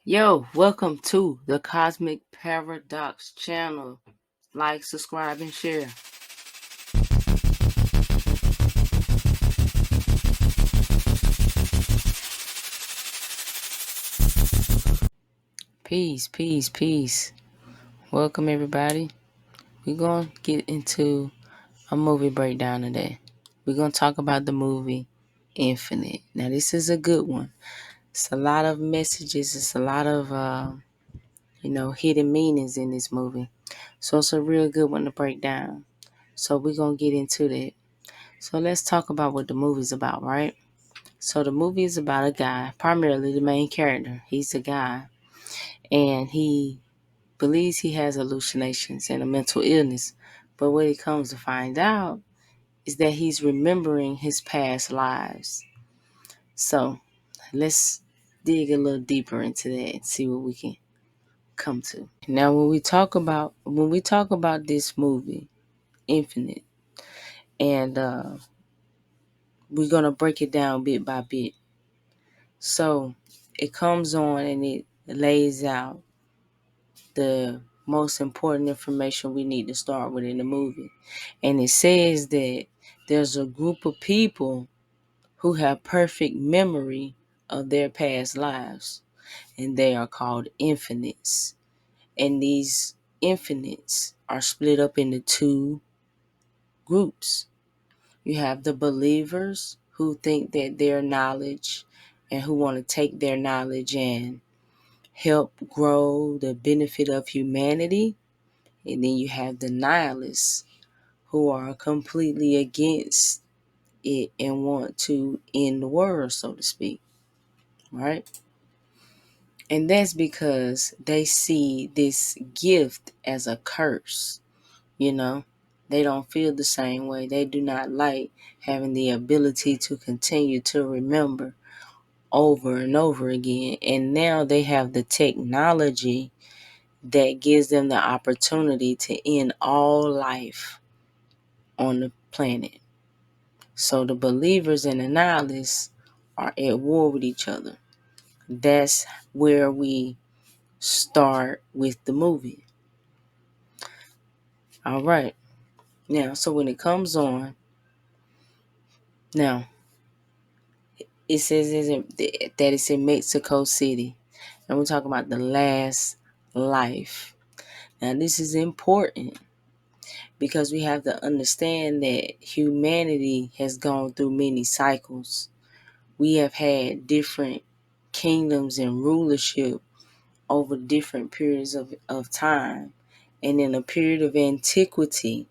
Yo, welcome to the Cosmic Paradox channel. Like, subscribe, and share. Peace, peace, peace. Welcome, everybody. We're going to get into a movie breakdown today. We're going to talk about the movie Infinite. Now, this is a good one. It's a lot of messages. It's a lot of, hidden meanings in this movie. So, it's a real good one to break down. So, we're going to get into that. So, let's talk about what the movie's about, right? So the movie is about a guy, primarily the main character. He's a guy, and he believes he has hallucinations and a mental illness. But what he comes to find out is that he's remembering his past lives. So let's dig a little deeper into that and see what we can come to. Now, when we talk about this movie, Infinite, and we're gonna break it down bit by bit. So it comes on and it lays out the most important information we need to start with in the movie. And it says that there's a group of people who have perfect memory of their past lives, and they are called infinites. And these infinites are split up into two groups. You have the believers who think that their knowledge and who want to take their knowledge and help grow the benefit of humanity. And then you have the nihilists who are completely against it and want to end the world, so to speak. Right? And that's because they see this gift as a curse. You know, they don't feel the same way. They do not like having the ability to continue to remember over and over again. And now they have the technology that gives them the opportunity to end all life on the planet. So the believers and the nihilists are at war with each other. That's where we start with the movie. All right. Now, so when it comes on, now it says that it's in Mexico City. And we're talking about the last life. Now, this is important because we have to understand that humanity has gone through many cycles. We have had different kingdoms and rulership over different periods of time. And in a period of antiquity,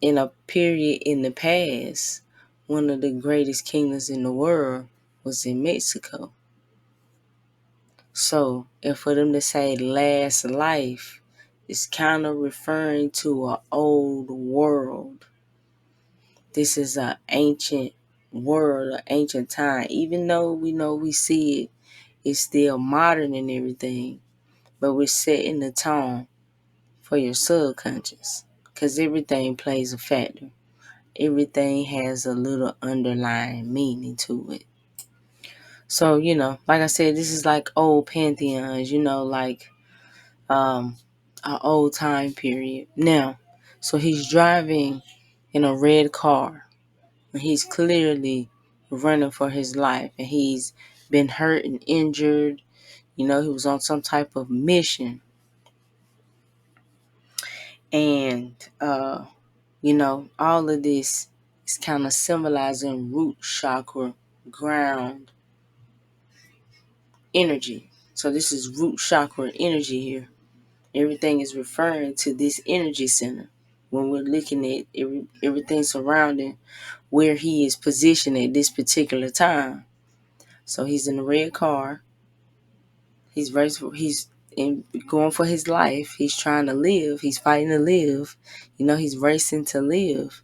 in a period in the past, one of the greatest kingdoms in the world was in Mexico. So, and for them to say last life is kind of referring to an old world. This is an ancient world, an ancient time. Even though we know we see it, it's still modern and everything. But we're setting the tone for your subconscious because everything plays a factor. Everything has a little underlying meaning to it. So, like I said, this is like old pantheons, like an old time period. Now, so he's driving in a red car and he's clearly running for his life and he's been hurt and injured. He was on some type of mission. And, all of this is kind of symbolizing root chakra, ground energy. So this is root chakra energy here. Everything is referring to this energy center. When we're looking at everything surrounding where he is positioned at this particular time. So he's in a red car. He's going for his life. He's trying to live. He's fighting to live. He's racing to live.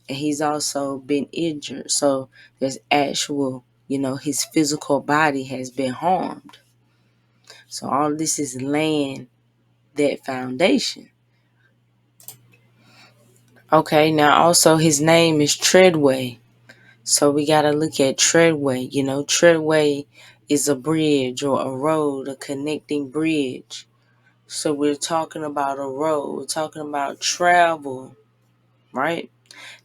And he's also been injured. So there's actual, his physical body has been harmed. So all this is laying that foundation. Okay, now also his name is Treadway. So we got to look at treadway. Treadway is a bridge or a road, a connecting bridge. So we're talking about a road. We're talking about travel, right?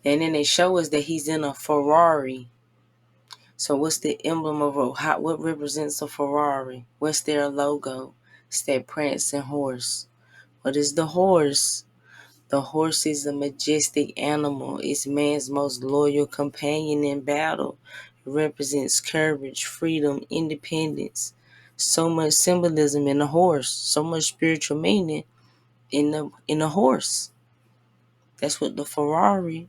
And then they show us that he's in a Ferrari. So what's the emblem of what represents a Ferrari? What's their logo? It's that prancing horse. What is the horse? The horse is a majestic animal. It's man's most loyal companion in battle. It represents courage, freedom, independence. So much symbolism in the horse. So much spiritual meaning in the horse. That's what the Ferrari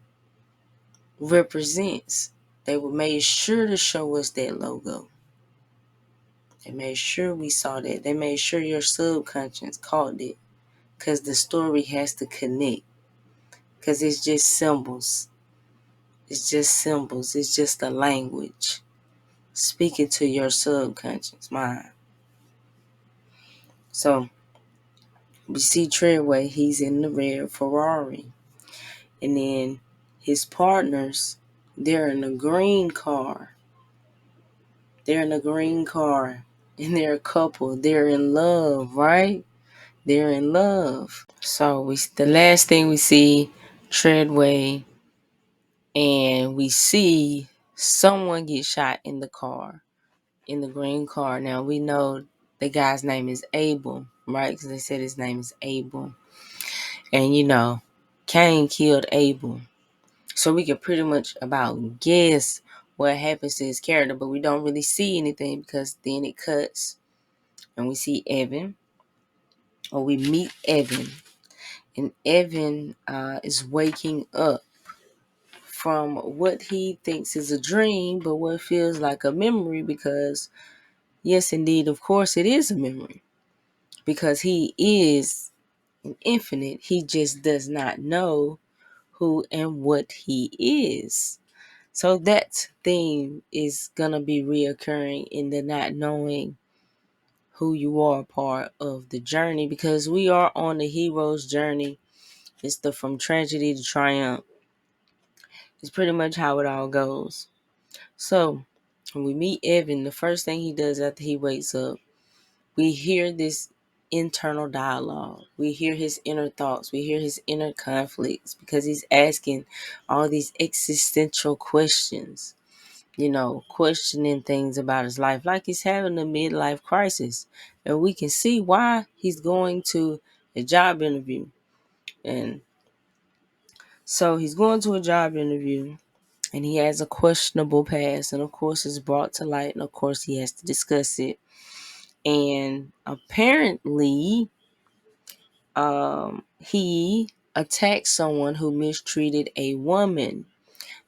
represents. They were made sure to show us that logo. They made sure we saw that. They made sure your subconscious caught it. Because the story has to connect. Because it's just symbols. It's just symbols. It's just a language. Speaking to your subconscious mind. So, we see Treadway. He's in the red Ferrari. And then his partners, they're in a green car. They're in a green car. And they're a couple. They're in love, right? They're in love. So the last thing we see, Treadway, and we see someone get shot in the car, in the green car. Now we know the guy's name is Abel, right? Because they said his name is Abel. And Cain killed Abel. So we can pretty much about guess what happens to his character, but we don't really see anything because then it cuts and we see Evan, or we meet Evan. And Evan is waking up from what he thinks is a dream, but what feels like a memory, because yes, indeed, of course, it is a memory, because he is an infinite. He just does not know who and what he is. So that theme is going to be reoccurring in the not knowing who you are part of the journey, because we are on the hero's journey. It's the from tragedy to triumph. It's pretty much how it all goes. So when we meet Evan, the first thing he does after he wakes up, we hear this internal dialogue. We hear his inner thoughts. We hear his inner conflicts, because he's asking all these existential questions, questioning things about his life, like he's having a midlife crisis. And we can see why he's going to a job interview. And so he's going to a job interview, and he has a questionable past, and of course it's brought to light, and of course he has to discuss it. And apparently he attacked someone who mistreated a woman.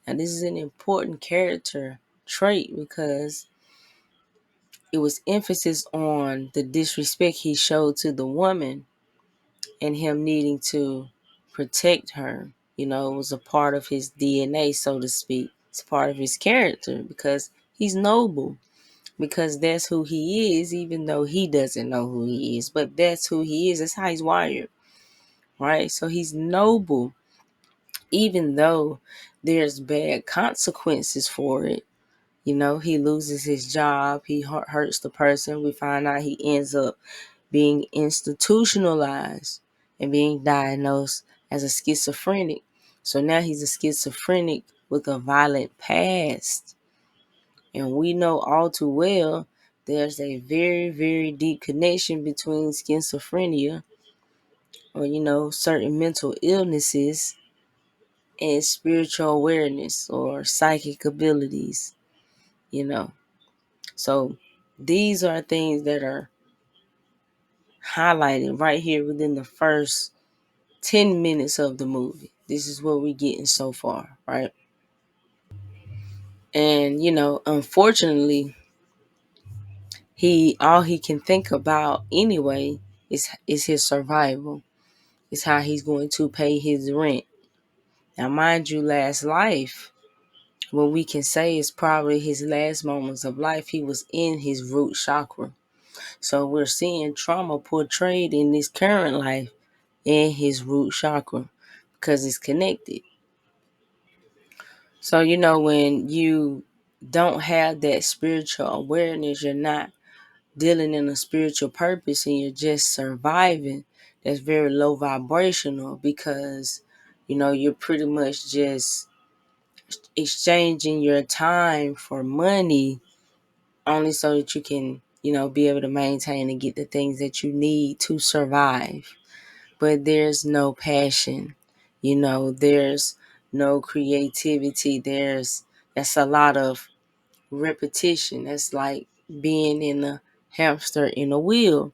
And this is an important character trait, because it was emphasis on the disrespect he showed to the woman and him needing to protect her. It was a part of his DNA, so to speak. It's part of his character, because he's noble, because that's who he is, even though he doesn't know who he is. But that's who he is. That's how he's wired, right? So he's noble, even though there's bad consequences for it. He loses his job. He hurts the person. We find out he ends up being institutionalized and being diagnosed as a schizophrenic. So now he's a schizophrenic with a violent past. And we know all too well there's a very, very deep connection between schizophrenia, or certain mental illnesses, and spiritual awareness or psychic abilities, you know. So these are things that are highlighted right here within the first 10 minutes of the movie. This is what we're getting so far, right? And, unfortunately, all he can think about anyway is his survival. It's how he's going to pay his rent. Now, mind you, last life, what we can say is probably his last moments of life, he was in his root chakra. So we're seeing trauma portrayed in this current life in his root chakra, because it's connected. So, when you don't have that spiritual awareness, you're not dealing in a spiritual purpose and you're just surviving. That's very low vibrational because, you're pretty much just exchanging your time for money only so that you can, be able to maintain and get the things that you need to survive. But there's no passion, there's no creativity. That's a lot of repetition. That's like being in a hamster in a wheel.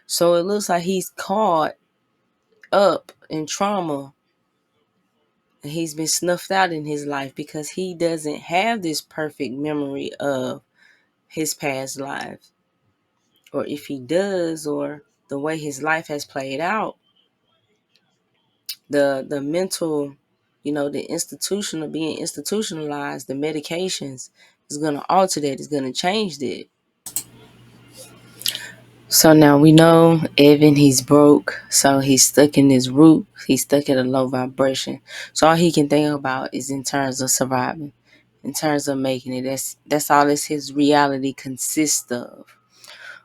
So it looks like he's caught up in trauma and he's been snuffed out in his life because he doesn't have this perfect memory of his past life. Or if he does, or the way his life has played out, the mental, the institutional being institutionalized, the medications is going to alter that, is going to change that. So now we know Evan, he's broke. So he's stuck in this root. He's stuck at a low vibration. So all he can think about is in terms of surviving, in terms of making it. That's all this his reality consists of.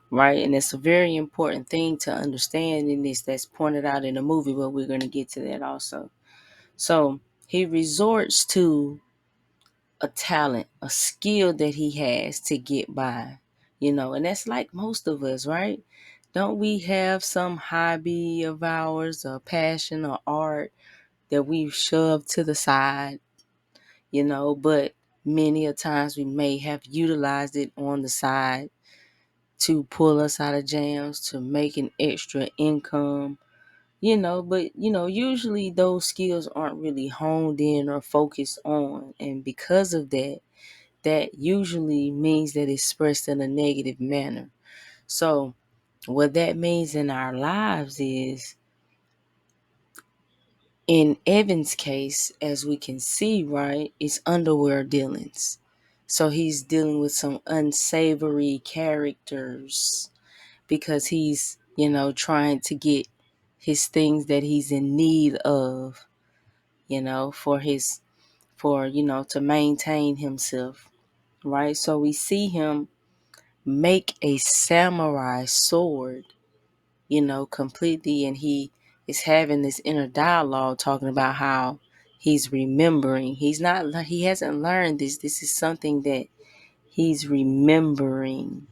Right. And it's a very important thing to understand in this that's pointed out in the movie, but we're going to get to that also. So he resorts to a talent, a skill that he has to get by, and that's like most of us, right? Don't we have some hobby of ours, or passion, or art that we've shoved to the side, but many a times we may have utilized it on the side to pull us out of jams, to make an extra income, but usually those skills aren't really honed in or focused on. And because of that, that usually means that it's expressed in a negative manner. So what that means in our lives is, in Evan's case, as we can see, right, it's underwear dealings. So he's dealing with some unsavory characters because he's, trying to get his things that he's in need of, to maintain himself, right? So we see him make a samurai sword, completely. And he is having this inner dialogue talking about how he's remembering. He hasn't learned this. This is something that he's remembering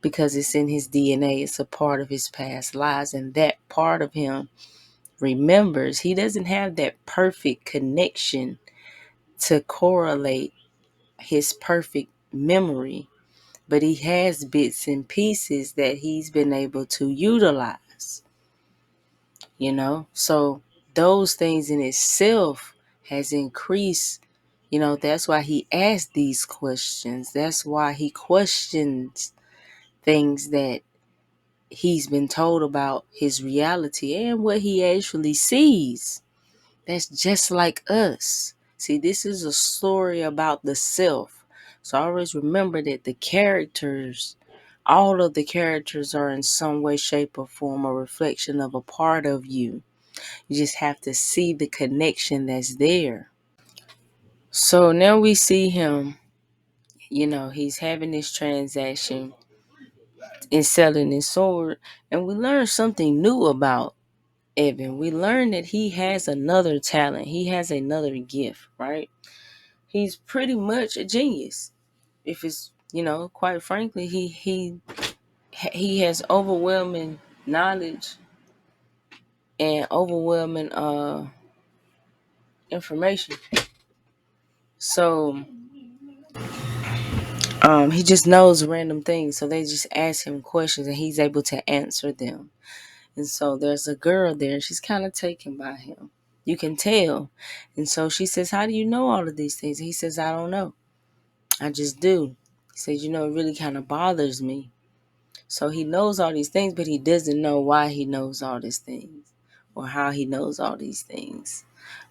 because it's in his DNA. It's a part of his past lives. And that part of him remembers. He doesn't have that perfect connection to correlate his perfect memory, but he has bits and pieces that he's been able to utilize, so those things in itself has increased. That's why he asked these questions. That's why he questions things that he's been told about his reality and what he actually sees. That's just like us. See, this is a story about the self. So always remember that all of the characters are in some way, shape, or form a reflection of a part of you. You just have to see the connection that's there. So now we see him, he's having this transaction and selling his sword. And we learn something new about Evan. We learn that he has another talent. He has another gift, right? He's pretty much a genius. If it's, quite frankly, he has overwhelming knowledge and overwhelming information. So he just knows random things. So they just ask him questions and he's able to answer them. And so there's a girl there. She's kind of taken by him. You can tell. And so she says, "How do you know all of these things?" He says, "I don't know. I just do." He says, "It really kind of bothers me." So he knows all these things, but he doesn't know why he knows all these things or how he knows all these things,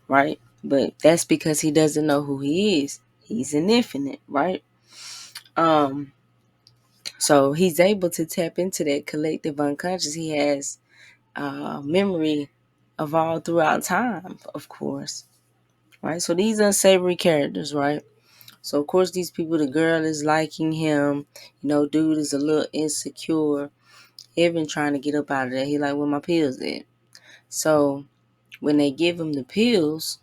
right? But that's because he doesn't know who he is. He's an infinite, right? Um, so he's able to tap into that collective unconscious. He has memory of all throughout time, of course, right? So these unsavory characters, right? So of course these people, the girl is liking him, dude is a little insecure. Evan trying to get up out of there. He like, where my pills at? So when they give him the pills,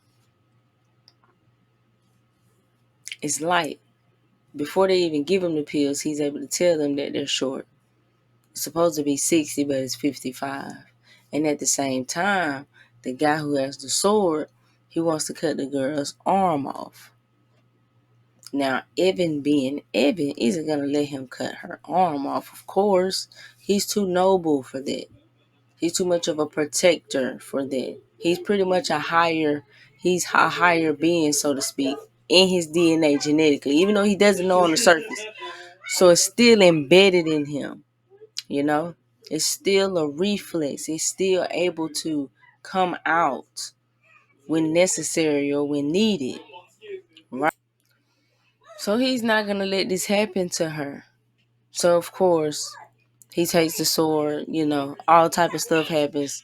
it's light. Before they even give him the pills, he's able to tell them that they're short. It's supposed to be 60, but it's 55. And at the same time, the guy who has the sword, he wants to cut the girl's arm off. Now, Evan being Evan isn't going to let him cut her arm off, of course. He's too noble for that. He's too much of a protector for that. He's pretty much he's a higher being, so to speak, in his DNA genetically, even though he doesn't know on the surface. So it's still embedded in him, you know? It's still a reflex. It's still able to come out when necessary or when needed, right? So he's not going to let this happen to her. So, of course, he takes the sword, all type of stuff happens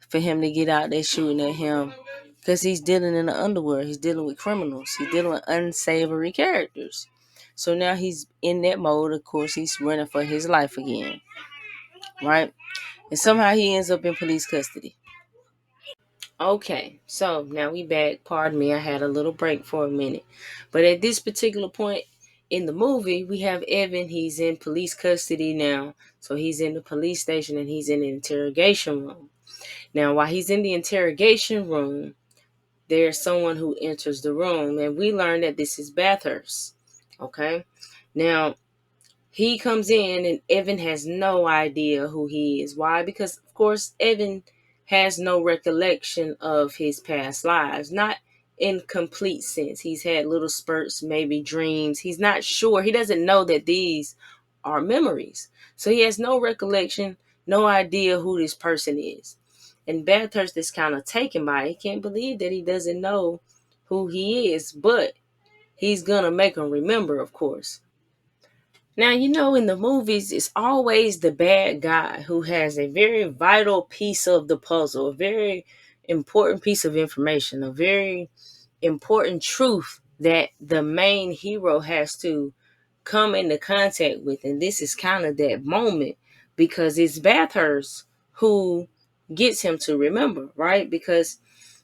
for him to get out there shooting at him because he's dealing in the underworld. He's dealing with criminals. He's dealing with unsavory characters. So now he's in that mode. Of course, he's running for his life again, right? And somehow he ends up in police custody. Okay, so now we back. Pardon me, I had a little break for a minute. But at this particular point in the movie, we have Evan. He's in police custody now. So he's in the police station and he's in the interrogation room. Now, while he's in the interrogation room, there's someone who enters the room, and we learn that this is Bathurst. Okay? Now, he comes in, and Evan has no idea who he is. Why? Because, of course, Evan has no recollection of his past lives. Not in complete sense. He's had little spurts, maybe dreams. He's not sure. He doesn't know that these are memories. So he has no recollection, no idea who this person is. And Bathurst is kind of taken by it. He can't believe that he doesn't know who he is, but he's going to make him remember, of course. Now, in the movies, it's always the bad guy who has a very vital piece of the puzzle, a very important piece of information, a very important truth that the main hero has to come into contact with. And this is kind of that moment because it's Bathurst who gets him to remember, right? Because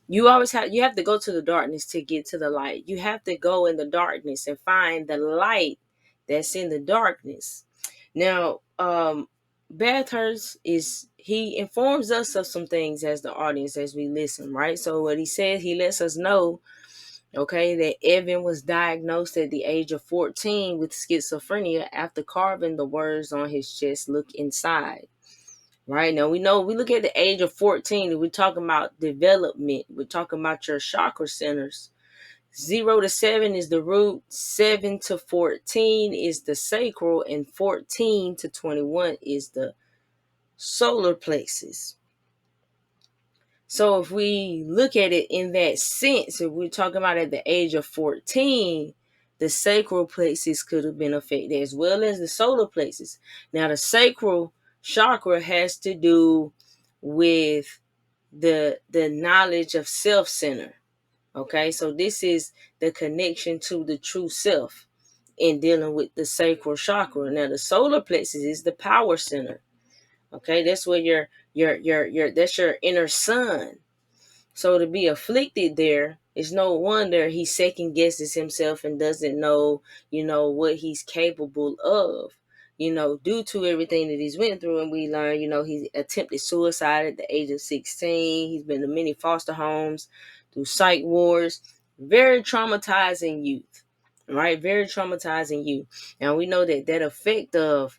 you have to go to the darkness to get to the light. You have to go in the darkness and find the light that's in the darkness. Now, Bathurst he informs us of some things as the audience as we listen, right? So what he says, he lets us know, okay, that Evan was diagnosed at the age of 14 with schizophrenia after carving the words on his chest, "Look inside." Right now, we look at the age of 14 and we're talking about development. We're talking about your chakra centers. 0 to 7 is the root, 7 to 14 is the sacral, and 14 to 21 is the solar plexus. So if we look at it in that sense, if we're talking about at the age of 14, the sacral plexus could have been affected as well as the solar plexus. Now, the sacral chakra has to do with the knowledge of self-center. Okay, so this is the connection to the true self in dealing with the sacral chakra. Now, the solar plexus is the power center. Okay, that's where your that's your inner sun. So to be afflicted there, it's no wonder he second guesses himself and doesn't know, what he's capable of, due to everything that he's went through. And we learn, he attempted suicide at the age of 16. He's been to many foster homes, through psych wards. Very traumatizing youth, right? Very traumatizing youth. And we know that effect of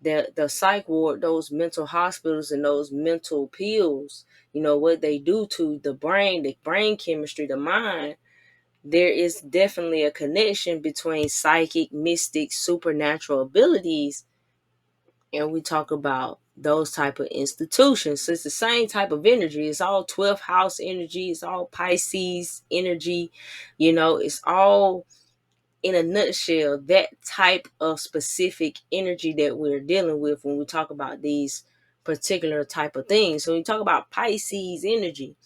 the psych ward, those mental hospitals and those mental pills, what they do to the brain chemistry, the mind. There is definitely a connection between psychic, mystic, supernatural abilities, and we talk about those type of institutions. So it's the same type of energy. It's all 12th house energy. It's all Pisces energy. It's all, in a nutshell, that type of specific energy that we're dealing with when we talk about these particular type of things. So we talk about Pisces energy.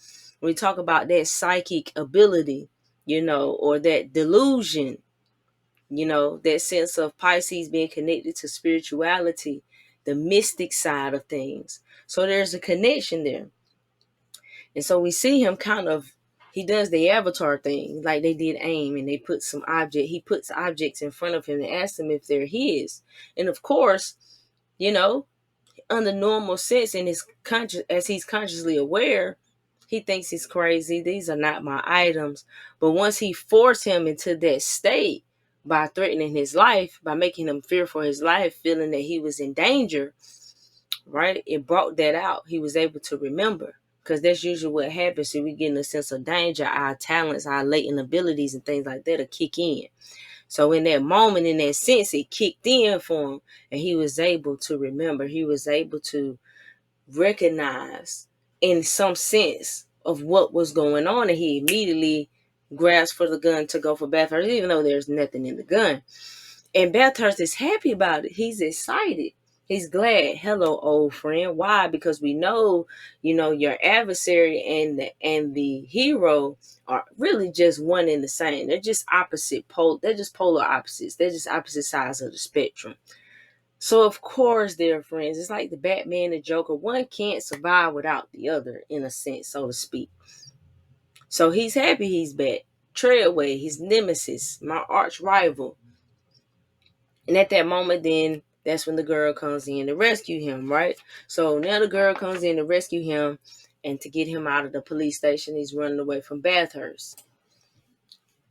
We talk about that psychic ability. or that delusion, that sense of Pisces being connected to spirituality, the mystic side of things. So there's a connection there. And so we see him he does the avatar thing, like they did AIM, and he puts objects in front of him and asks them if they're his. And of course, you know, under normal sense, in his as he's consciously aware, he thinks he's crazy. These are not my items. But once he forced him into that state by threatening his life, by making him fear for his life, feeling that he was in danger, right? It brought that out. He was able to remember. Because that's usually what happens when we get in a sense of danger. Our talents, our latent abilities and things like that will kick in. So in that moment, in that sense, it kicked in for him, and he was able to remember. He was able to recognize in some sense of what was going on, and he immediately grasped for the gun to go for Bathurst, even though there's nothing in the gun. And Bathurst is happy about it. He's excited. He's glad. Hello, old friend. Why? Because we know, your adversary and the hero are really just one and the same. They're just they're just polar opposites. They're just opposite sides of the spectrum. So of course, dear friends, it's like the Batman and Joker. One can't survive without the other, in a sense, so to speak. So he's happy he's back. Treadway, his nemesis, my arch rival. And at that moment, then that's when the girl comes in to rescue him, right? So now the girl comes in to rescue him and to get him out of the police station. He's running away from Bathurst.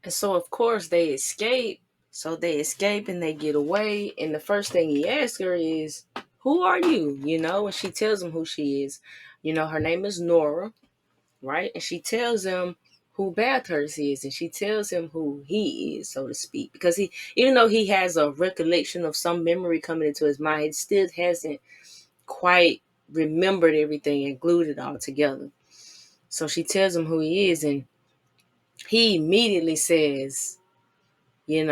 And so, of course, they escape. So they escape and they get away. And the first thing he asks her is, who are you? And she tells him who she is. Her name is Nora, right? And she tells him who Bathurst is, and she tells him who he is, so to speak. Because even though he has a recollection of some memory coming into his mind, he still hasn't quite remembered everything and glued it all together. So she tells him who he is, and he immediately says, he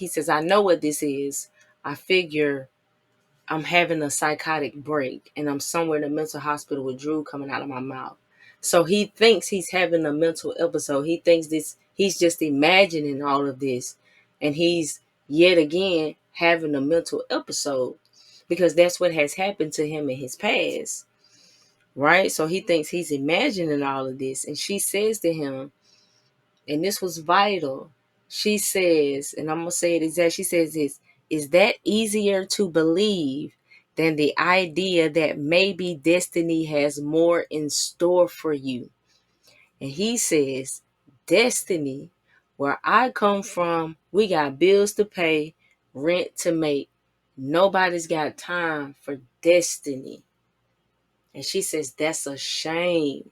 says, I know what this is. I figure I'm having a psychotic break and I'm somewhere in a mental hospital with drool coming out of my mouth. So he thinks he's having a mental episode. He thinks he's just imagining all of this. And he's yet again having a mental episode because that's what has happened to him in his past. Right? So he thinks he's imagining all of this. And she says to him, and this was vital. She says, and I'm going to say it exactly. She says this, is that easier to believe than the idea that maybe destiny has more in store for you? And he says, destiny, where I come from, we got bills to pay, rent to make. Nobody's got time for destiny. And she says, that's a shame.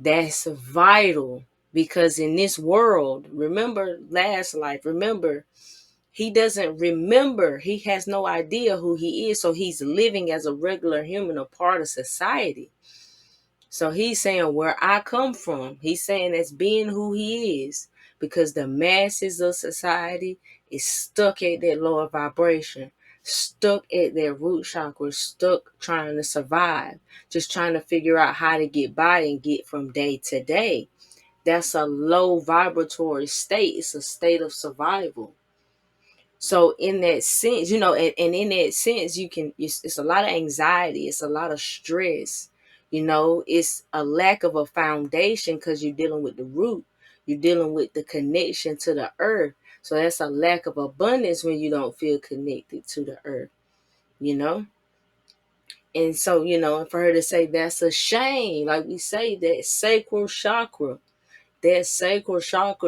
That's vital. Because in this world, remember last life, he doesn't remember. He has no idea who he is. So he's living as a regular human, a part of society. So he's saying where I come from, he's saying that's being who he is. Because the masses of society is stuck at that lower vibration, stuck at their root chakra, stuck trying to survive, just trying to figure out how to get by and get from day to day. That's a low vibratory state. It's a state of survival. So in that sense, and in that sense, it's a lot of anxiety. It's a lot of stress. It's a lack of a foundation because you're dealing with the root. You're dealing with the connection to the earth. So that's a lack of abundance when you don't feel connected to the earth, And so, and for her to say that's a shame, like we say, that sacral chakra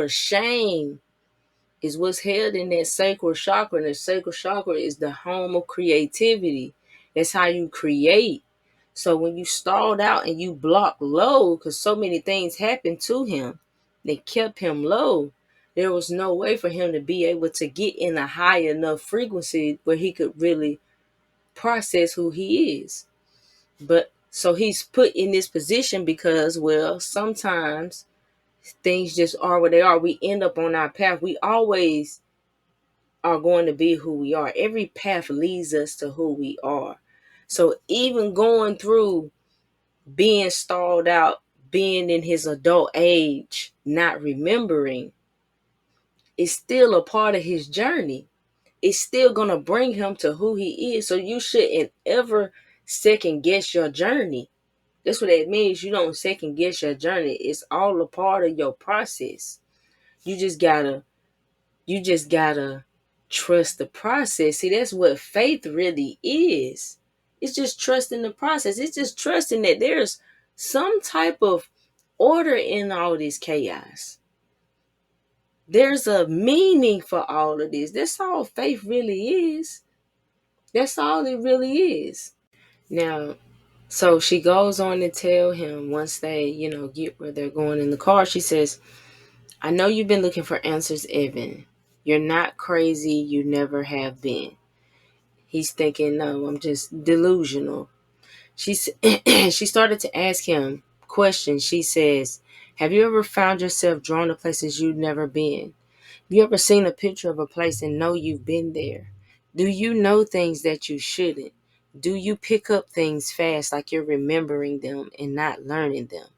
shame is what's held in that sacral chakra. And the sacral chakra is the home of creativity. That's how you create. So when you stalled out and you blocked low, because so many things happened to him, they kept him low. There was no way for him to be able to get in a high enough frequency where he could really process who he is. But so he's put in this position because, well, sometimes things just are what they are. We end up on our path. We always are going to be who we are. Every path leads us to who we are. So even going through being stalled out, being in his adult age, not remembering is still a part of his journey. It's still going to bring him to who he is. So you shouldn't ever second guess your journey. That's what that means. You don't second guess your journey. It's all a part of your process. You just gotta trust the process. See, that's what faith really is. It's just trusting the process. It's just trusting that there's some type of order in all this chaos. There's a meaning for all of this. That's all faith really is. That's all it really is. Now, so she goes on to tell him once they, get where they're going in the car, she says, I know you've been looking for answers, Evan. You're not crazy. You never have been. He's thinking, no, I'm just delusional. She's she started to ask him questions. She says, have you ever found yourself drawn to places you've never been? Have you ever seen a picture of a place and know you've been there? Do you know things that you shouldn't? Do you pick up things fast like you're remembering them and not learning them?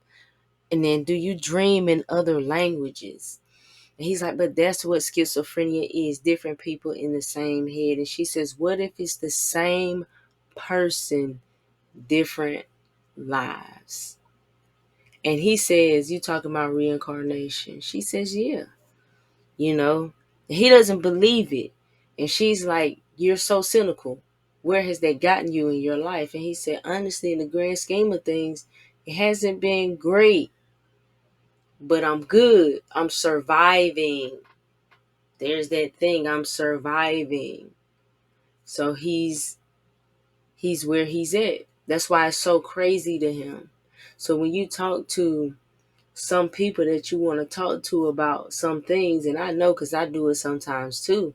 And then do you dream in other languages? And he's like, but that's what schizophrenia is, different people in the same head. And she says, what if it's the same person, different lives? And he says, you talking about reincarnation? She says, yeah. He doesn't believe it. And she's like, you're so cynical. Where has that gotten you in your life? And he said, honestly, in the grand scheme of things, it hasn't been great, but I'm good. I'm surviving. There's that thing, I'm surviving. So he's where he's at. That's why it's so crazy to him. So when you talk to some people that you want to talk to about some things, and I know because I do it sometimes too,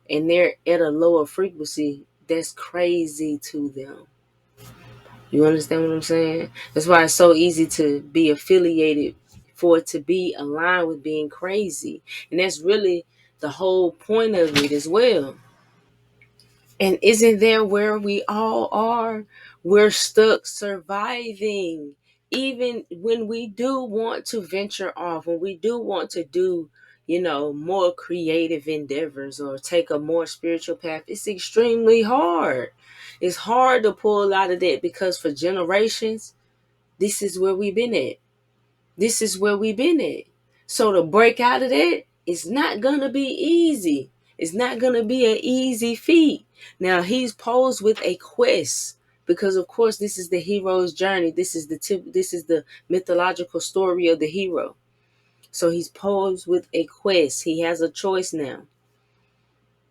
and they're at a lower frequency, that's crazy to them. You understand what I'm saying? That's why it's so easy to be affiliated, for it to be aligned with being crazy. And that's really the whole point of it as well. And isn't there where we all are? We're stuck surviving. Even when we do want to venture off, when we do want to do, more creative endeavors or take a more spiritual path, it's extremely hard. It's hard to pull out of that because for generations, this is where we've been at. This is where we've been at. So to break out of that, it's not going to be easy. It's not going to be an easy feat. Now, he's posed with a quest because, of course, this is the hero's journey. This is the mythological story of the hero. So he's posed with a quest. He has a choice now.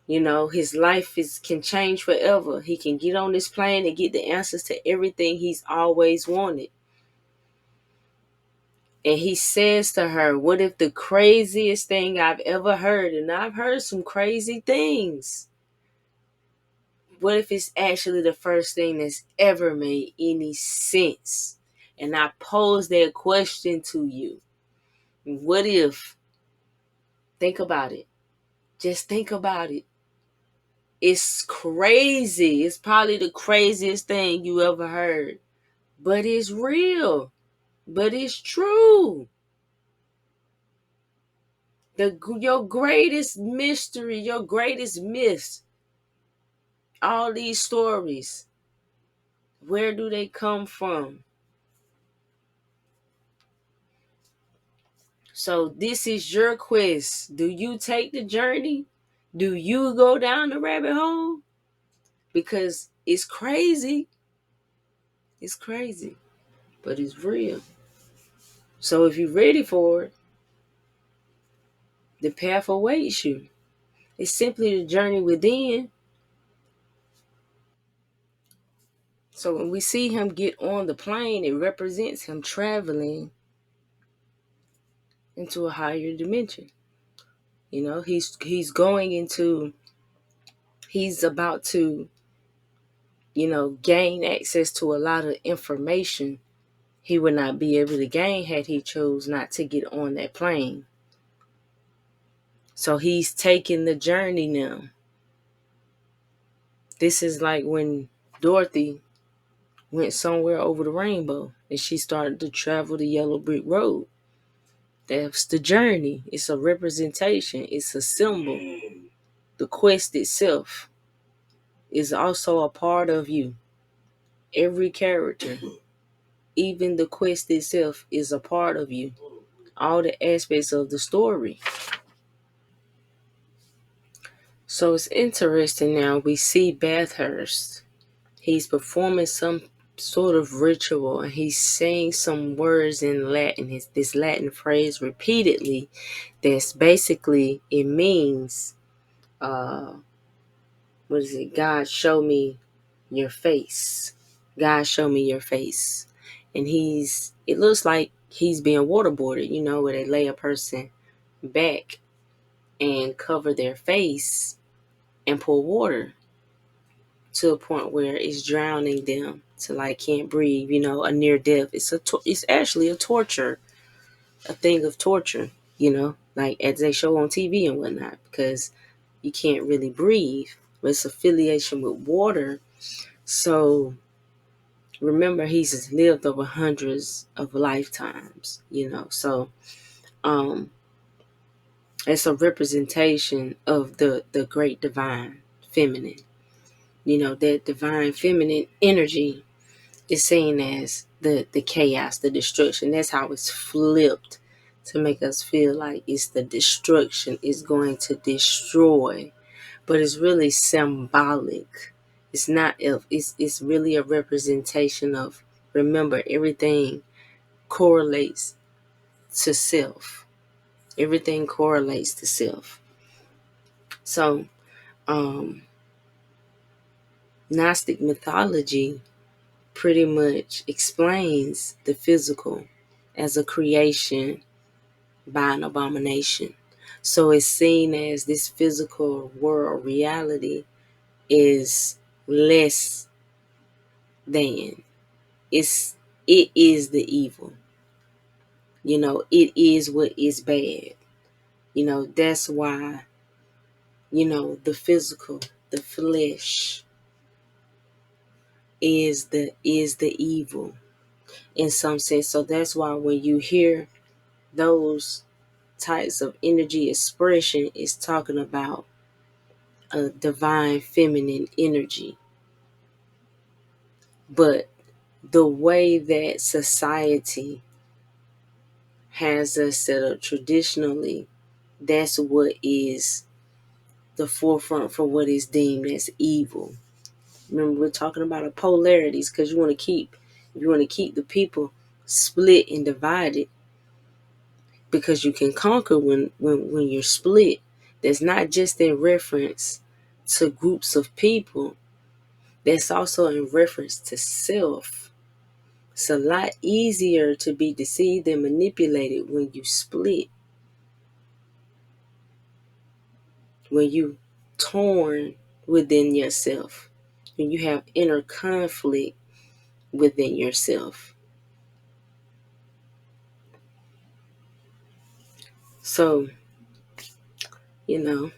His life can change forever. He can get on this plane and get the answers to everything he's always wanted. And he says to her, what if the craziest thing I've ever heard, and I've heard some crazy things, what if it's actually the first thing that's ever made any sense? And I pose that question to you. What if? Think about it. Just think about it. It's crazy. It's probably the craziest thing you ever heard. But it's real. But it's true. Your greatest mystery, your greatest myth, all these stories, where do they come from? So this is your quest. Do you take the journey? Do you go down the rabbit hole? Because it's crazy. It's crazy, but it's real. So if you're ready for it, the path awaits you. It's simply the journey within. So when we see him get on the plane, it represents him traveling into a higher dimension. He's going into, he's about to, gain access to a lot of information he would not be able to gain had he chose not to get on that plane. So he's taking the journey now. This is like when Dorothy went somewhere over the rainbow and she started to travel the yellow brick road. That's the journey. It's a representation. It's a symbol. The quest itself is also a part of you. Every character, even the quest itself, is a part of you. All the aspects of the story. So it's interesting now. We see Bathurst. He's performing some sort of ritual and he's saying some words in Latin. This Latin phrase repeatedly. That's basically, it means, what is it? God, show me your face. God, show me your face. And it looks like he's being waterboarded, where they lay a person back and cover their face and pour water to a point where it's drowning them to like can't breathe, a near death. It's actually a torture, a thing of torture, like as they show on TV and whatnot, because you can't really breathe. But it's affiliation with water. So remember, he's lived over hundreds of lifetimes, So um it's a representation of the great divine feminine. That divine feminine energy is seen as the chaos, the destruction. That's how it's flipped to make us feel like it's the destruction, is going to destroy. But it's really symbolic. It's not if it's really a representation of, remember, everything correlates to self. Everything correlates to self. So Gnostic mythology pretty much explains the physical as a creation by an abomination. So it's seen as this physical world reality is less than. It is the evil. It is what is bad. That's why, the physical, the flesh is the evil in some sense. So that's why when you hear those types of energy expression, is talking about a divine feminine energy. But the way that society has us set up traditionally, that's what is the forefront for what is deemed as evil. Remember, we're talking about polarities because you want to keep the people split and divided, because you can conquer when you're split. That's not just in reference to groups of people, that's also in reference to self. It's a lot easier to be deceived and manipulated when you split, when you torn within yourself, when you have inner conflict within yourself. So, you know,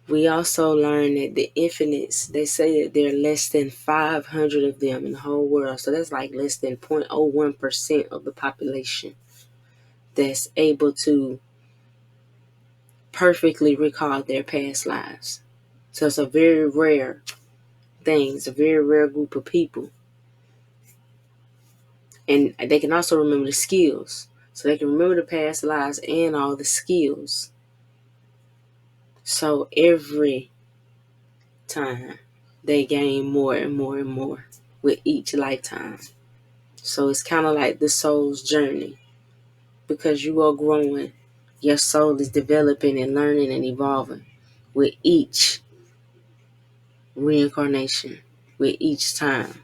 we also learn that the infinites, they say that there are less than 500 of them in the whole world. So that's like less than 0.01% of the population that's able to perfectly recall their past lives. So it's a very rare thing. It's a very rare group of people. And they can also remember the skills. So they can remember the past lives and all the skills. So every time they gain more and more and more with each lifetime. So it's kind of like the soul's journey. Because you are growing, your soul is developing and learning and evolving with each reincarnation, with each time.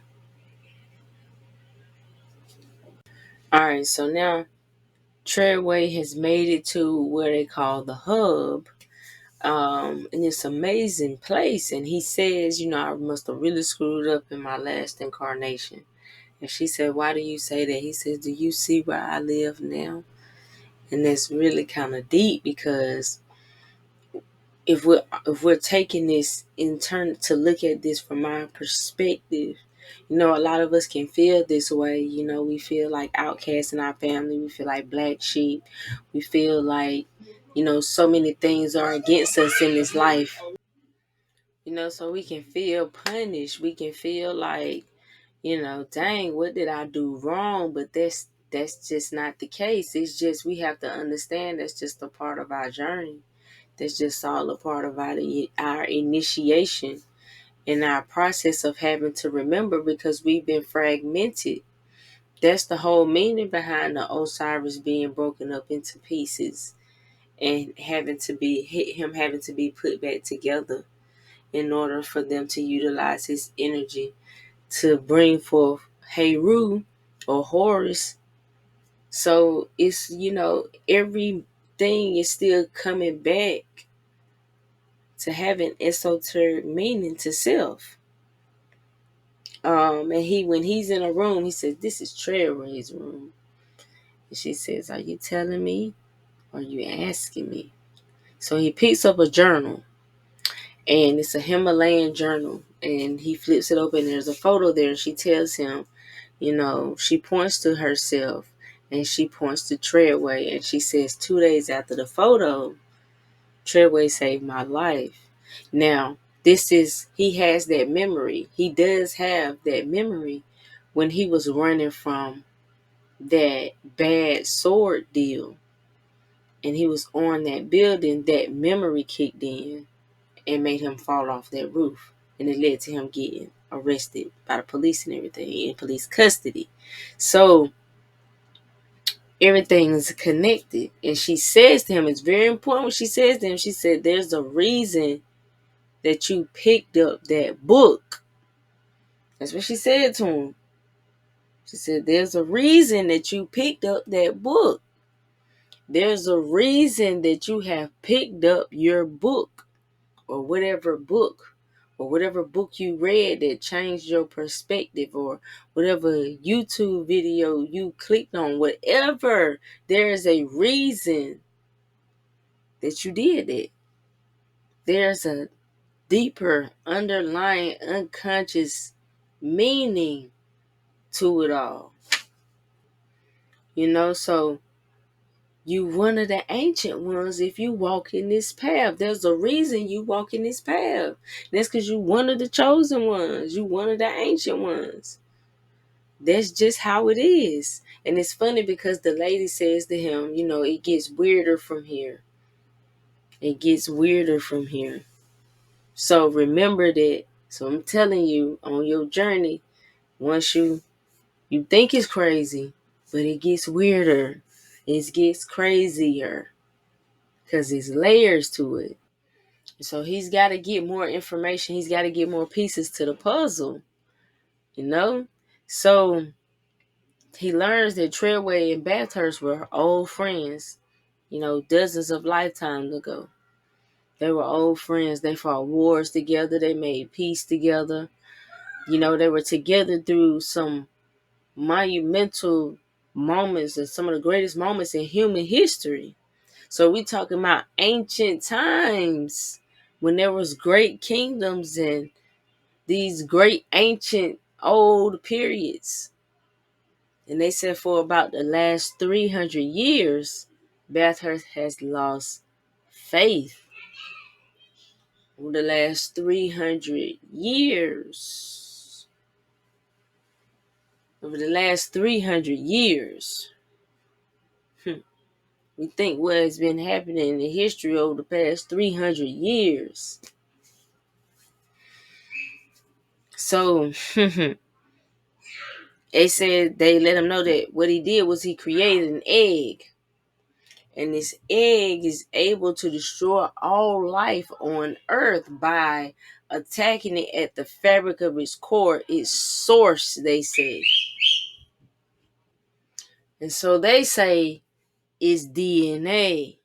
Alright, so now Treadway has made it to where they call the hub. And it's an amazing place. And he says, I must have really screwed up in my last incarnation. And she said, why do you say that? He says, do you see where I live now? And that's really kind of deep, because if we're taking this in turn to look at this from our perspective, A lot of us can feel this way. We feel like outcasts in our family. We feel like black sheep. We feel like, so many things are against us in this life. So we can feel punished. We can feel like, dang, what did I do wrong? But that's just not the case. It's just we have to understand that's just a part of our journey. That's just all a part of our initiation and our process of having to remember, because we've been fragmented. That's the whole meaning behind the Osiris being broken up into pieces and having to be put back together in order for them to utilize his energy to bring forth Heru or Horus. So it's, everything is still coming back to having esoteric meaning to self. And when he's in a room, he says, "This is Treyway's room." And she says, "Are you telling me or are you asking me?" So he picks up a journal, and it's a Himalayan journal, and he flips it open. There's a photo there. She tells him, she points to herself and she points to Treadway, and she says, 2 days after the photo, Treadway saved my life. Now, he has that memory. He does have that memory when he was running from that bad sword deal and he was on that building. That memory kicked in and made him fall off that roof. And it led to him getting arrested by the police and everything, in police custody. So everything is connected. And she says to him, it's very important what she says to him. She said, "There's a reason that you picked up that book." That's what she said to him. She said, "There's a reason that you picked up that book. There's a reason that you have picked up your book, or whatever book, or whatever book you read that changed your perspective, or whatever YouTube video you clicked on, whatever. There is a reason that you did it. There's a deeper, underlying, unconscious meaning to it all. So you one of the ancient ones if you walk in this path. There's a reason you walk in this path. That's because you one of the chosen ones. You one of the ancient ones. That's just how it is. And it's funny because the lady says to him, it gets weirder from here. It gets weirder from here. So remember that. So I'm telling you, on your journey, once you think it's crazy, but it gets weirder. It gets crazier. Because there's layers to it. So he's got to get more information. He's got to get more pieces to the puzzle. So he learns that Treadway and Bathurst were old friends, dozens of lifetimes ago. They were old friends. They fought wars together. They made peace together. They were together through some monumental moments and some of the greatest moments in human history. So we talking about ancient times when there was great kingdoms and these great ancient old periods. And they said for about the last 300 years, Bathurst has lost faith. Over the last 300 years. Over the last 300 years. We think what has been happening in the history over the past 300 years. So, they said they let him know that what he did was he created an egg. And this egg is able to destroy all life on Earth by attacking it at the fabric of its core, its source, they say. And so they say it's DNA.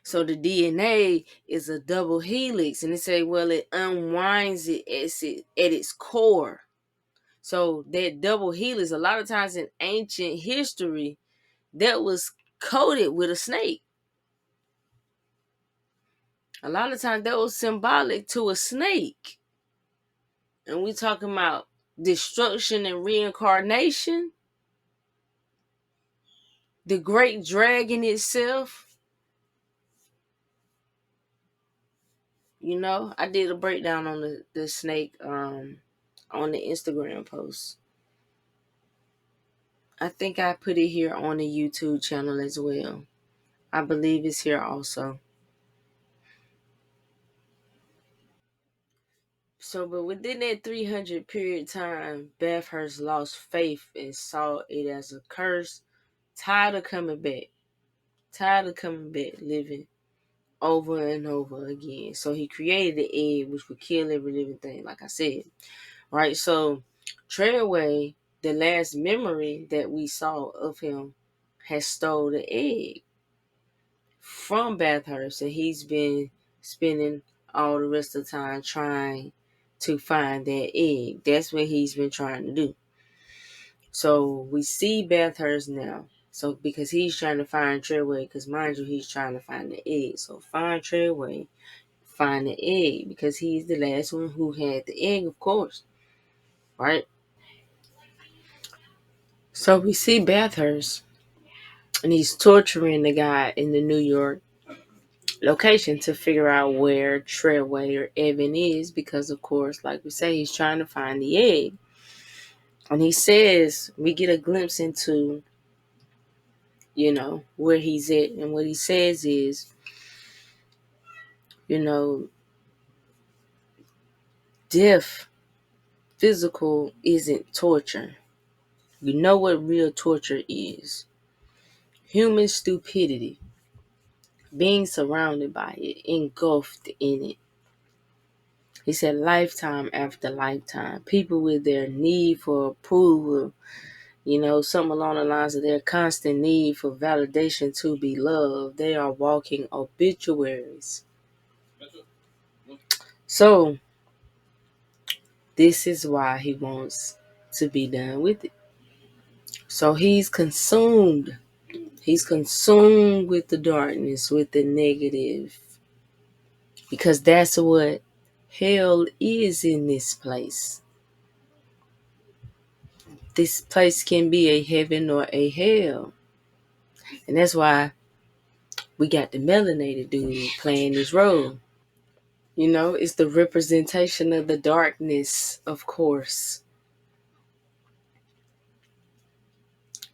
So the DNA is a double helix. And they say, well, it unwinds it at its core. So that double helix, a lot of times in ancient history, that was coated with a snake. A lot of times that was symbolic to a snake. and we talking about destruction and reincarnation, the great dragon itself. I did a breakdown on the snake on the Instagram post. I think I put it here on the YouTube channel as well. I believe it's here also. So, but within that 300 period time, Bathurst lost faith and saw it as a curse. Tired of coming back. Living over and over again. So he created the egg, which would kill every living thing, like I said. Right? So, Treadway, the last memory that we saw of him, has stole the egg from Bathurst, and he's been spending all the rest of the time trying to find that egg. That's what he's been trying to do. So we see Bathurst now. So because he's trying to find Treadway, because mind you, he's trying to find the egg. So find Treadway, find the egg, because he's the last one who had the egg, of course. Right? So we see Bathurst, and he's torturing the guy in the New York location to figure out where Treadway or Evan is, because of course, like we say, he's trying to find the egg. And he says, we get a glimpse into, where he's at. And what he says is, death, physical, isn't torture. You know what real torture is. Human stupidity. Being surrounded by it, engulfed in it. He said lifetime after lifetime. People with their need for approval, something along the lines of their constant need for validation to be loved. They are walking obituaries. So, this is why he wants to be done with it. So, he's consumed. He's consumed with the darkness, with the negative. Because that's what hell is in this place. This place can be a heaven or a hell. And that's why we got the melanated dude playing this role. It's the representation of the darkness, of course.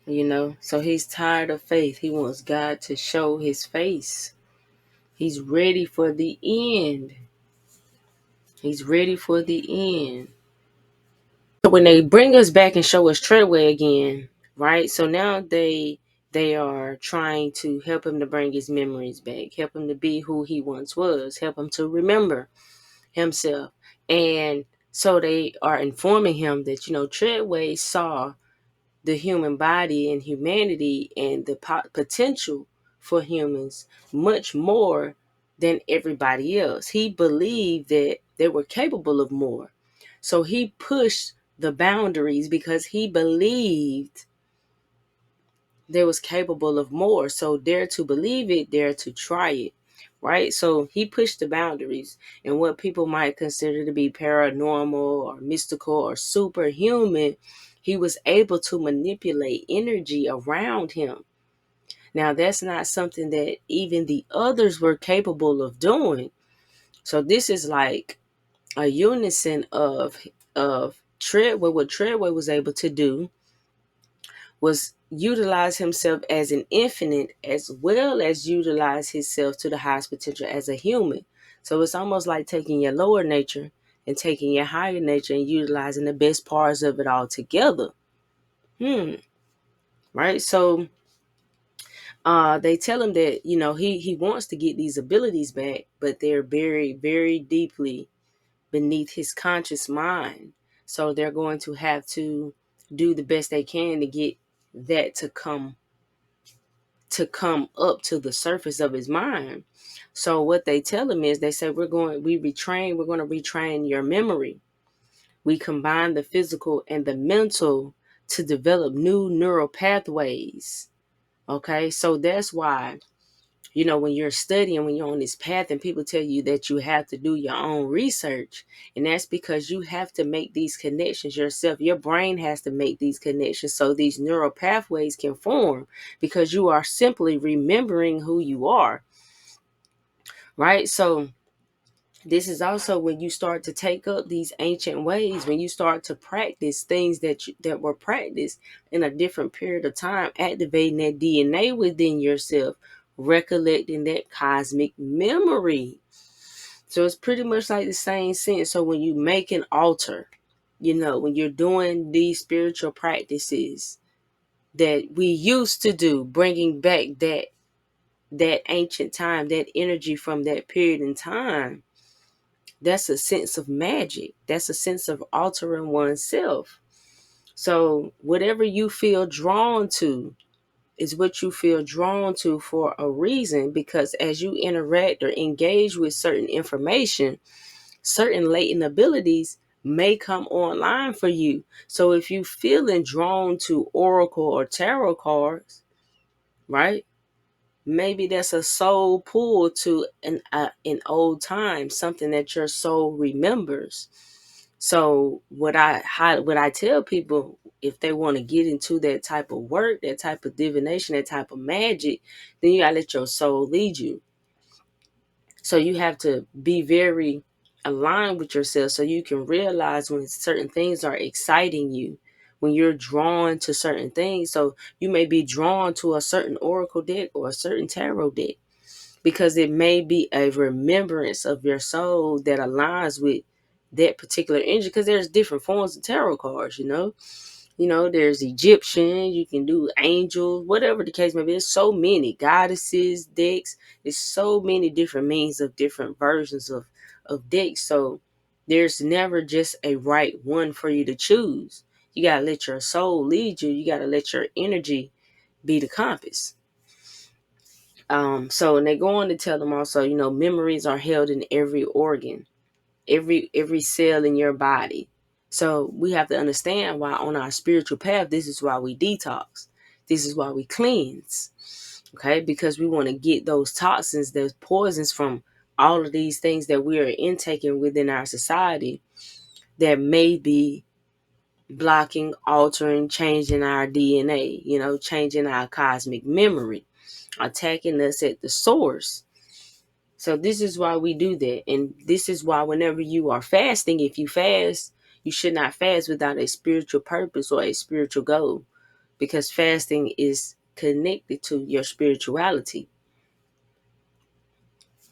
So he's tired of faith. He wants God to show his face. He's ready for the end. He's ready for the end. So when they bring us back and show us Treadway again, right? So now they are trying to help him to bring his memories back, help him to be who he once was, help him to remember himself. And so they are informing him that, Treadway saw the human body and humanity and the potential for humans much more than everybody else. He believed that they were capable of more. So he pushed the boundaries because he believed they was capable of more. So dare to believe it, dare to try it. Right? So he pushed the boundaries, and what people might consider to be paranormal or mystical or superhuman, he was able to manipulate energy around him. Now, that's not something that even the others were capable of doing. So this is like a unison of Treadway. What Treadway was able to do was utilize himself as an infinite, as well as utilize himself to the highest potential as a human. So it's almost like taking your lower nature and taking your higher nature and utilizing the best parts of it all together. Right? So they tell him that, he wants to get these abilities back, but they're buried very deeply beneath his conscious mind. So they're going to have to do the best they can to get that to come up to the surface of his mind. So what they tell him is, they say, we're going to retrain your memory. We combine the physical and the mental to develop new neural pathways. Okay, so that's why When you're studying, when you're on this path and people tell you that you have to do your own research, and that's because you have to make these connections yourself. Your brain has to make these connections so these neural pathways can form, because you are simply remembering who you are, right? So this is also when you start to take up these ancient ways, when you start to practice things that were practiced in a different period of time, activating that DNA within yourself, recollecting that cosmic memory. So it's pretty much like the same sense. So when you make an altar, when you're doing these spiritual practices that we used to do, bringing back that ancient time, that energy from that period in time, that's a sense of magic. That's a sense of altering oneself. So whatever you feel drawn to is what you feel drawn to for a reason, because as you interact or engage with certain information, certain latent abilities may come online for you. So if you feeling drawn to oracle or tarot cards, right? Maybe that's a soul pull to an old time, something that your soul remembers. So what I tell people, if they want to get into that type of work, that type of divination, that type of magic, then you gotta let your soul lead you. So you have to be very aligned with yourself so you can realize when certain things are exciting you, when you're drawn to certain things. So you may be drawn to a certain oracle deck or a certain tarot deck because it may be a remembrance of your soul that aligns with that particular energy, because there's different forms of tarot cards. There's Egyptian, you can do angels, whatever the case may be. There's so many goddesses, decks. There's so many different means of different versions of decks. So there's never just a right one for you to choose. You got to let your soul lead you. You got to let your energy be the compass. So, and they go on to tell them also, memories are held in every organ, every cell in your body. So we have to understand why on our spiritual path, this is why we detox. This is why we cleanse. Okay, because we want to get those toxins, those poisons from all of these things that we are intaking within our society that may be blocking, altering, changing our DNA, changing our cosmic memory, attacking us at the source. So this is why we do that. And this is why whenever you are fasting, if you fast, you should not fast without a spiritual purpose or a spiritual goal, because fasting is connected to your spirituality.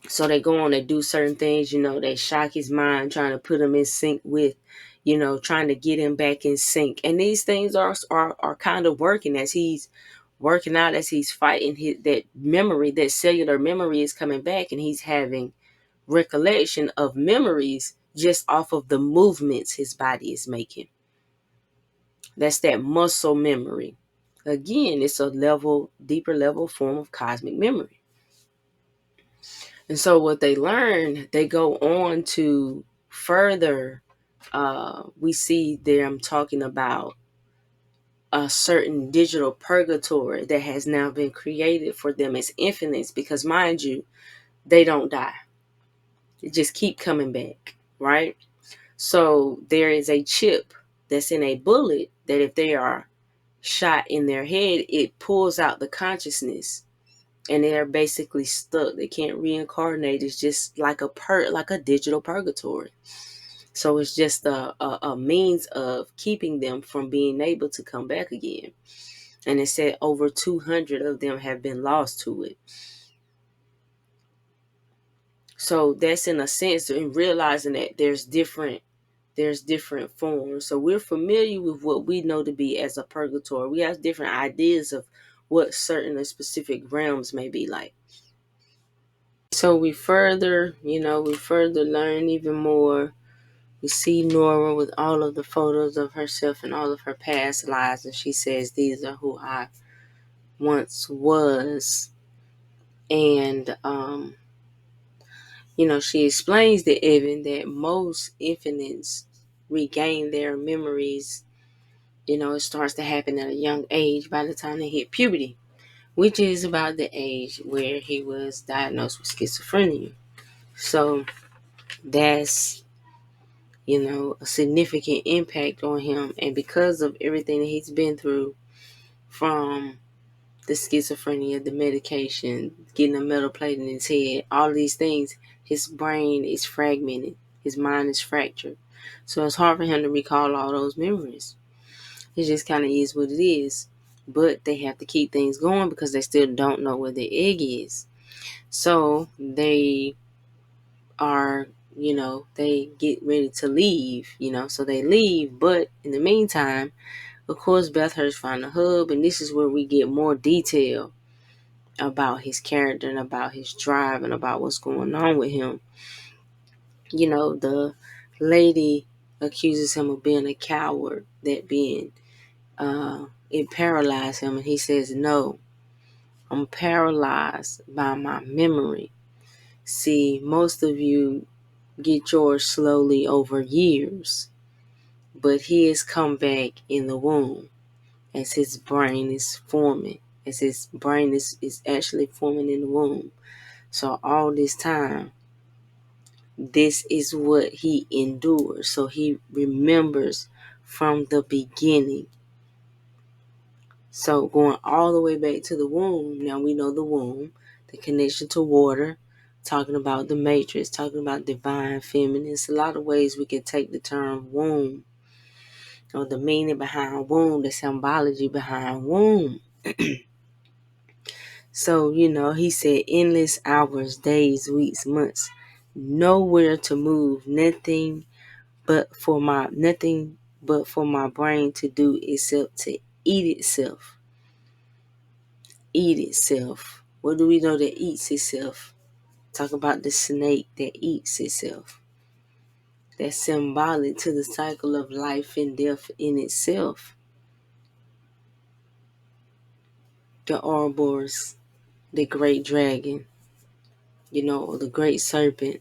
So they go on, they do certain things, they shock his mind, trying to put him in sync with, trying to get him back in sync. And these things are kind of working as he's working out, as he's fighting that memory, that cellular memory is coming back, and he's having recollection of memories just off of the movements his body is making. That's that muscle memory. Again, it's a deeper level form of cosmic memory. And so what they learn, they go on to further, we see them talking about a certain digital purgatory that has now been created for them as infinites, because mind you, they don't die. They just keep coming back, right? So there is a chip that's in a bullet that if they are shot in their head, it pulls out the consciousness, and they're basically stuck. They can't reincarnate. It's just like a digital purgatory. So it's just a means of keeping them from being able to come back again. And it said over 200 of them have been lost to it. So that's in a sense in realizing that there's different forms. So we're familiar with what we know to be as a purgatory. We have different ideas of what certain and specific realms may be like. So we further learn even more. We see Nora with all of the photos of herself and all of her past lives, and she says, "These are who I once was." And she explains to Evan that most infants regain their memories. It starts to happen at a young age by the time they hit puberty. which is about the age where he was diagnosed with schizophrenia. So that's, a significant impact on him. And because of everything that he's been through, from the schizophrenia, the medication, getting a metal plate in his head, all these things, his brain is fragmented. His mind is fractured. So it's hard for him to recall all those memories. It just kind of is what it is. But they have to keep things going because they still don't know where the egg is. So they are, they get ready to leave, so they leave. But in the meantime, of course, Bethurst found the hub, and this is where we get more detail about his character and about his drive and about what's going on with him. The lady accuses him of being a coward, that being it paralyzed him, and he says, "No, I'm paralyzed by my memory." See, most of you get yours slowly over years, but his come back in the womb as his brain is forming, as his brain is actually forming in the womb. So all this time, this is what he endures. So he remembers from the beginning. So going all the way back to the womb, now we know the womb, the connection to water, talking about the matrix, talking about divine feminine. It's a lot of ways we can take the term womb, or the meaning behind womb, the symbology behind womb. So, he said endless hours, days, weeks, months, nowhere to move, nothing but for my brain to do except to eat itself. Eat itself. What do we know that eats itself? Talk about the snake that eats itself. That's symbolic to the cycle of life and death in itself. The Ouroboros, the great dragon, the great serpent.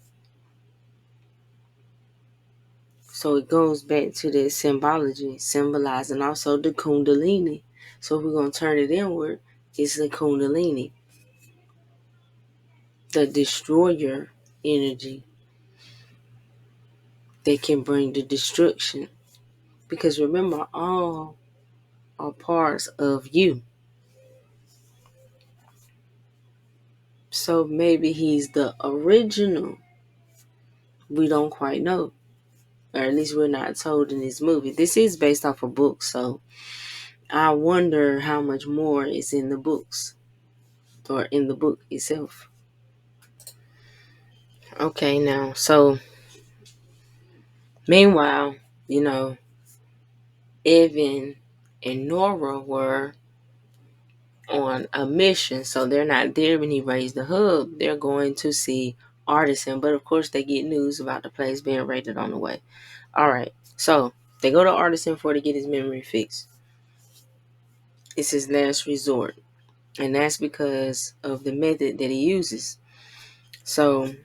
So it goes back to the symbology, symbolizing also the kundalini. So if we're going to turn it inward, it's the kundalini, the destroyer energy that can bring the destruction. Because remember, all are parts of you. So maybe he's the original. We don't quite know. Or at least we're not told in this movie. This is based off a book, so I wonder how much more is in the books or in the book itself. Okay, now, so meanwhile, Evan and Nora were on a mission, so they're not there when he raised the hub. They're going to see Artisan, but of course they get news about the place being raided on the way. All right, so they go to Artisan for to get his memory fixed. It's his last resort, and that's because of the method that he uses. So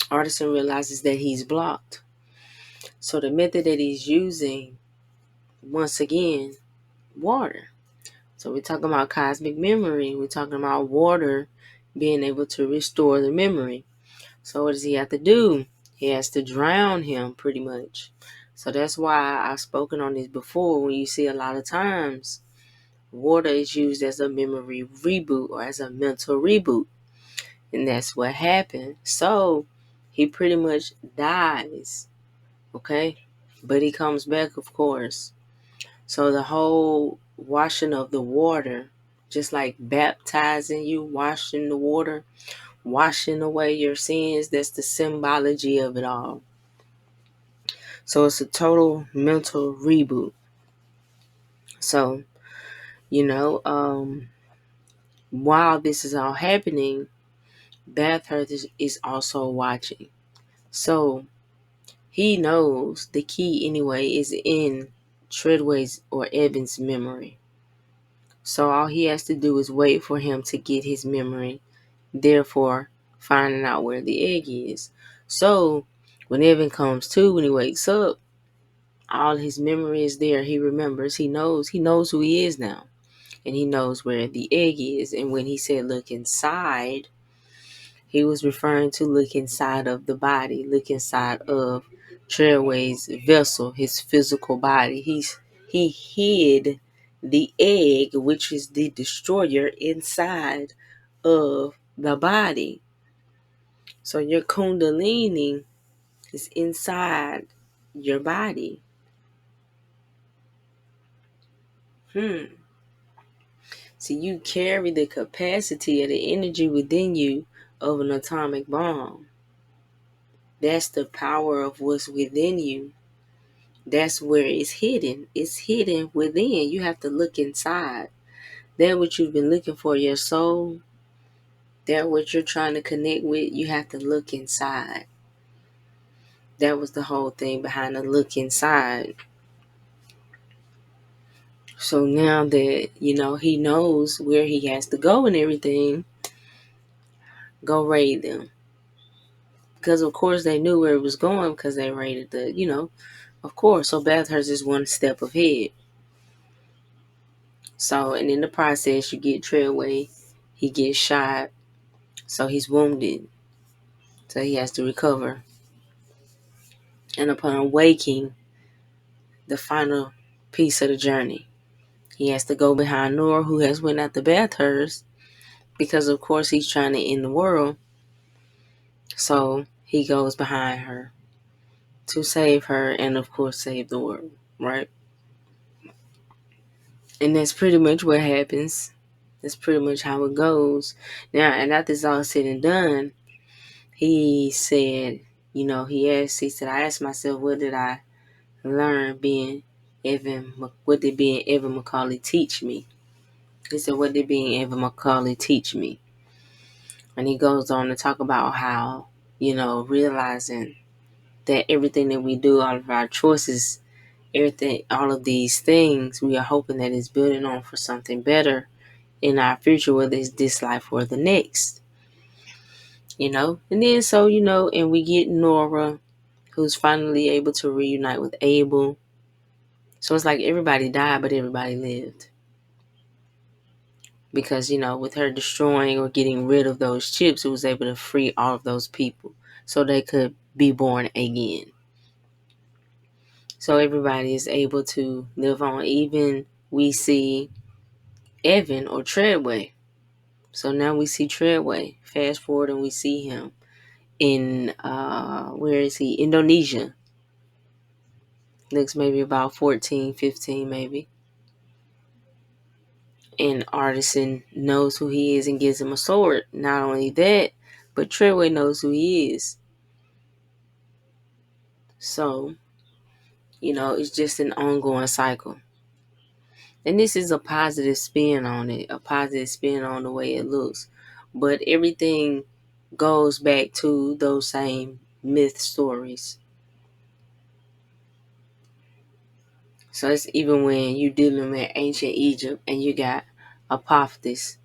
Artisan realizes that he's blocked. So the method that he's using, once again, water. So we're talking about cosmic memory. We're talking about water being able to restore the memory. So what does he have to do? He has to drown him, pretty much. So that's why I've spoken on this before. When you see a lot of times, water is used as a memory reboot or as a mental reboot. And that's what happened. So he pretty much dies. Okay? But he comes back, of course. So the whole washing of the water, just like baptizing you, washing the water, washing away your sins, that's the symbology of it all. So it's a total mental reboot. So, while this is all happening, Bathurst is also watching. So he knows the key anyway is in Treadway's or Evan's memory. So all he has to do is wait for him to get his memory, therefore finding out where the egg is. So when Evan comes to, when he wakes up, all his memory is there. He remembers, he knows who he is now. and he knows where the egg is. And when he said look inside, he was referring to look inside of the body, look inside of Treadway's vessel, his physical body. He hid the egg, which is the destroyer, inside of the body. So your kundalini is inside your body. So you carry the capacity of the energy within you of an atomic bomb. That's the power of what's within you. That's where it's hidden. It's hidden within. You have to look inside. That what you've been looking for, your soul, that what you're trying to connect with, you have to look inside. That was the whole thing behind the look inside. So now that, he knows where he has to go and everything, go raid them. Because, of course, they knew where it was going because they raided of course. So Bathurst is one step ahead. So, and in the process, you get Treadway. He gets shot. So he's wounded. So he has to recover. And upon waking, the final piece of the journey, he has to go behind Nora, who has went after Bathurst, because of course he's trying to end the world. So he goes behind her to save her and of course save the world, right? And that's pretty much what happens. That's pretty much how it goes. Now, and after it's all said and done, he said, he said, I asked myself, what did I learn what did being Evan Macaulay teach me? He said, what did being Evan Macaulay teach me? And he goes on to talk about how, realizing that everything that we do, all of our choices, everything, all of these things, we are hoping that it's building on for something better in our future, whether it's this life or the next. And then so, and we get Nora, who's finally able to reunite with Abel. So it's like everybody died, but everybody lived. Because, with her destroying or getting rid of those chips, it was able to free all of those people so they could be born again. So everybody is able to live on. Even we see Evan or Treadway. So now we see Treadway. Fast forward and we see him in, where is he? Indonesia. Looks maybe about 14, 15 maybe. And Artisan knows who he is and gives him a sword. Not only that, but Treadway knows who he is. So, it's just an ongoing cycle. And this is a positive spin on it, a positive spin on the way it looks. But everything goes back to those same myth stories. So it's even when you're dealing with ancient Egypt and you got Apophis,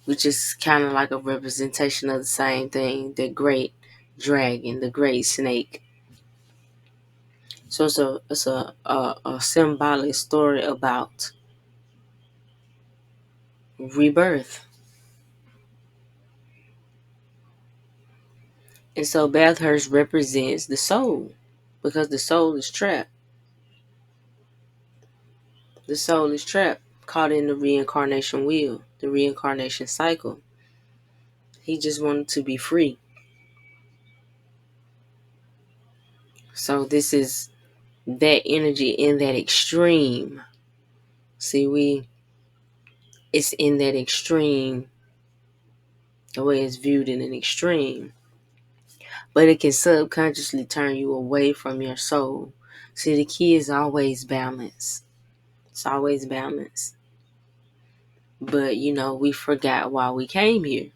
which is kind of like a representation of the same thing, the great dragon, the great snake. So it's a symbolic story about rebirth. And so Bathurst represents the soul, because the soul is trapped. The soul is trapped, caught in the reincarnation wheel, the reincarnation cycle. He just wanted to be free. So this is that energy in that extreme. See, it's in that extreme, the way it's viewed in an extreme. But it can subconsciously turn you away from your soul. See, the key is always balance. It's always balance. But, we forgot why we came here.